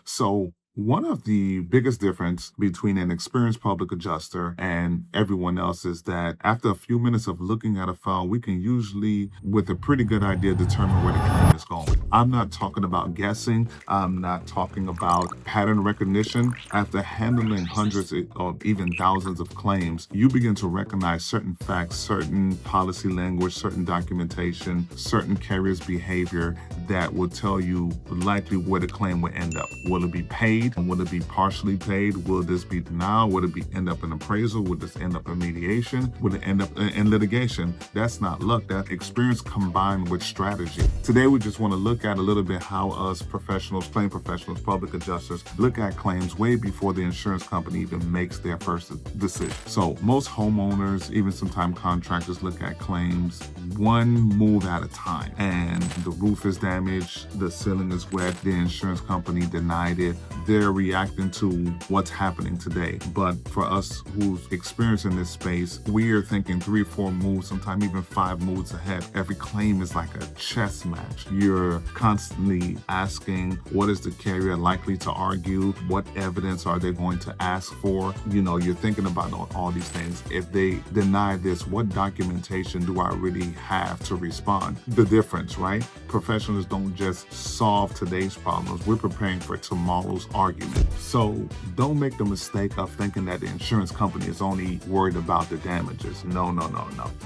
So one of the biggest difference between an experienced public adjuster and everyone else is that after a few minutes of looking at a file, we can usually, with a pretty good idea, determine where the claim is going. I'm not talking about guessing. I'm not talking about pattern recognition. After handling hundreds or even thousands of claims, you begin to recognize certain facts, certain policy language, certain documentation, certain carriers' behavior that will tell you likely where the claim will end up. Will it be paid? Will it be partially paid? Will this be denial? Will it end up in appraisal? Will this end up in mediation? Will it end up in litigation? That's not luck. That's experience combined with strategy. Today, we just want to look at a little bit how us professionals, claim professionals, public adjusters, look at claims way before the insurance company even makes their first decision. So most homeowners, even sometimes contractors, look at claims one move at a time. And the roof is damaged, the ceiling is wet, the insurance company denied it. They're reacting to what's happening today. But for us who's experiencing this space, we are thinking 3 or 4 moves, sometimes even 5 moves ahead. Every claim is like a chess match. You're constantly asking, what is the carrier likely to argue? What evidence are they going to ask for? You're thinking about all these things. If they deny this, what documentation do I really have to respond? The difference, right? Professionals don't just solve today's problems. We're preparing for tomorrow's argument. So don't make the mistake of thinking that the insurance company is only worried about the damages. No.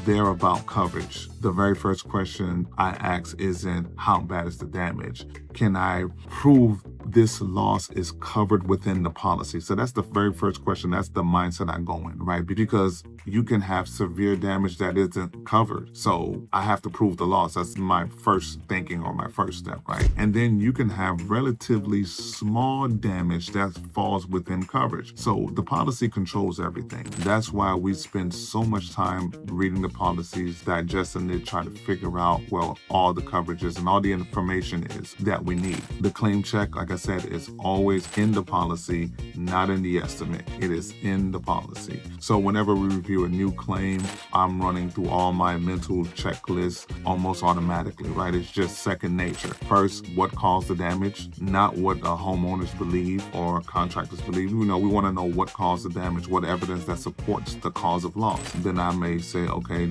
They're about coverage. The very first question I ask isn't how bad is the damage? Can I prove this loss is covered within the policy? So that's the very first question. That's the mindset I go in, right? Because you can have severe damage that isn't covered. So I have to prove the loss. That's my first thinking or my first step, right? And then you can have relatively small damage that falls within coverage. So the policy controls everything. That's why we spend so much time reading the policies, digesting it, trying to figure out, all the coverages and all the information is that we need. The claim check, like I said, is always in the policy, not in the estimate. It is in the policy. So whenever we review a new claim, I'm running through all my mental checklists almost automatically, right? It's just second nature. First, what caused the damage? Not what homeowners believe or contractors believe. We want to know what caused the damage, what evidence that supports the cause of loss. Then I may say, okay,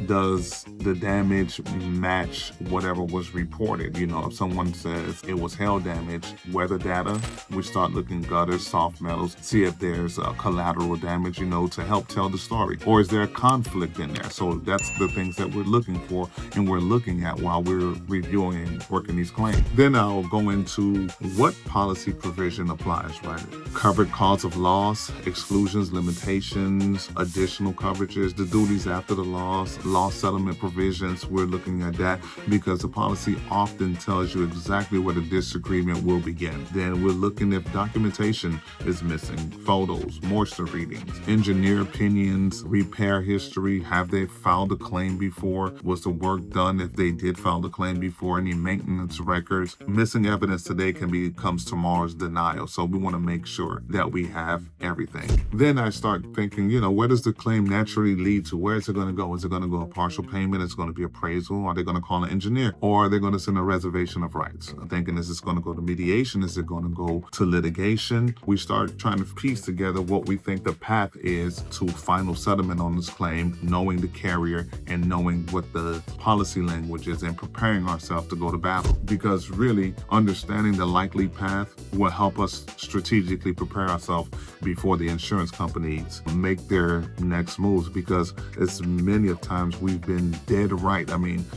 does the damage match whatever was reported? If someone says it was hail damage, weather data, we start looking gutters, soft metals, see if there's collateral damage, to help tell the story. Or is there a conflict in there? So that's the things that we're looking for and we're looking at while we're reviewing and working these claims. Then I'll go into what policy provision applies, right? Covered cause of loss, exclusions, limitations, additional coverages, the duties after the loss settlement provisions. We're looking at that because the policy often tells you exactly where the disagreement will begin. Then we're looking if documentation is missing, photos, moisture readings, engineer opinions, repair history. Have they filed a claim before? Was the work done if they did file the claim before? Any maintenance records? Missing evidence today becomes tomorrow's denial. So we want to make sure that we have everything. Then I start thinking, where does the claim naturally lead to? Where is it going to go? Is it going to go a partial payment? Is it going to be appraisal? Are they going to call an engineer? Or are they going to send a reservation of rights? I'm thinking, is this going to go to mediation? Is it going to go to litigation? We start trying to piece together what we think the path is to final settlement on this claim, knowing the carrier and knowing what the policy language is and preparing ourselves to go to battle. Because really understanding the likely path will help us strategically prepare ourselves before the insurance companies make their next moves, because as many of times we've been dead right.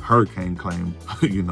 Hurricane claim,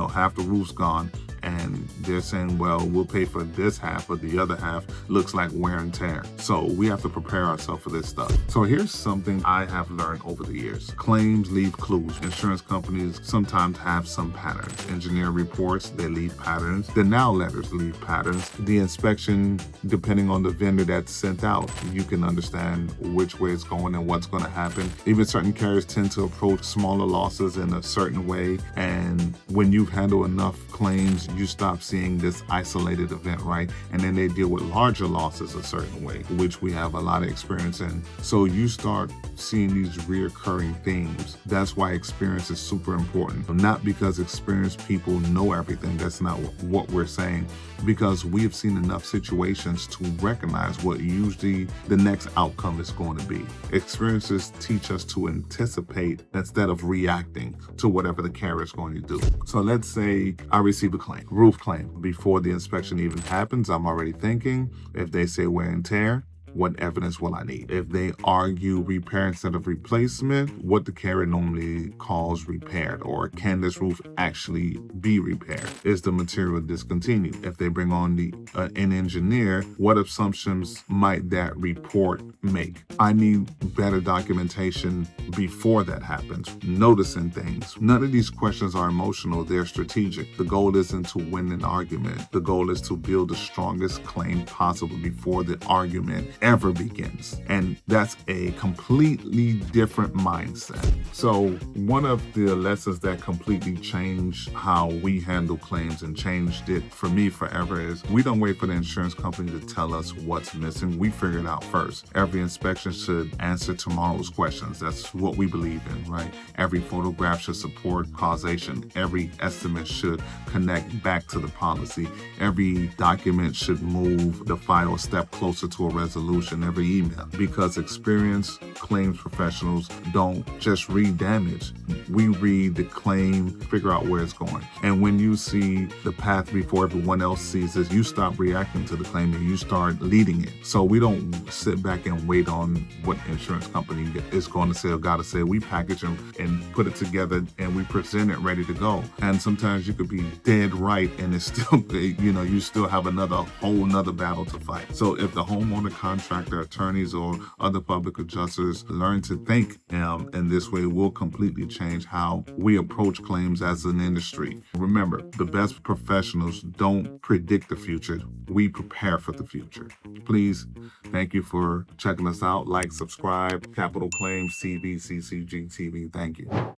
half the roof's gone. And they're saying, we'll pay for this half, but the other half looks like wear and tear. So we have to prepare ourselves for this stuff. So here's something I have learned over the years. Claims leave clues. Insurance companies sometimes have some patterns. Engineer reports, they leave patterns. Denial letters leave patterns. The inspection, depending on the vendor that's sent out, you can understand which way it's going and what's going to happen. Even certain carriers tend to approach smaller losses in a certain way. And when you've handled enough claims, you stop seeing this isolated event, right? And then they deal with larger losses a certain way, which we have a lot of experience in. So you start seeing these reoccurring themes. That's why experience is super important. Not because experienced people know everything. That's not what we're saying. Because we have seen enough situations to recognize what usually the next outcome is going to be. Experiences teach us to anticipate instead of reacting to whatever the carrier is going to do. So let's say I receive a claim, roof claim. Before the inspection even happens, I'm already thinking, if they say wear and tear, what evidence will I need? If they argue repair instead of replacement, what the carrier normally calls repaired, or can this roof actually be repaired? Is the material discontinued? If they bring on an engineer, what assumptions might that report make? I need better documentation before that happens, noticing things. None of these questions are emotional, they're strategic. The goal isn't to win an argument. The goal is to build the strongest claim possible before the argument ever begins. And that's a completely different mindset. So one of the lessons that completely changed how we handle claims and changed it for me forever is we don't wait for the insurance company to tell us what's missing. We figure it out first. Every inspection should answer tomorrow's questions. That's what we believe in, right? Every photograph should support causation. Every estimate should connect back to the policy. Every document should move the file a step closer to a resolution. Every email, because experienced claims professionals don't just read damage. We read the claim, figure out where it's going. And when you see the path before everyone else sees it, you stop reacting to the claim and you start leading it. So we don't sit back and wait on what the insurance company is going to say or got to say. We package them and put it together and we present it ready to go. And sometimes you could be dead right and it's still, you still have whole nother battle to fight. So if the homeowner, contractor, attorneys, or other public adjusters learn to think in this way, will completely change how we approach claims as an industry. Remember, the best professionals don't predict the future. We prepare for the future. Please, thank you for checking us out. Like, subscribe, Capital Claims TV, CCG TV. Thank you.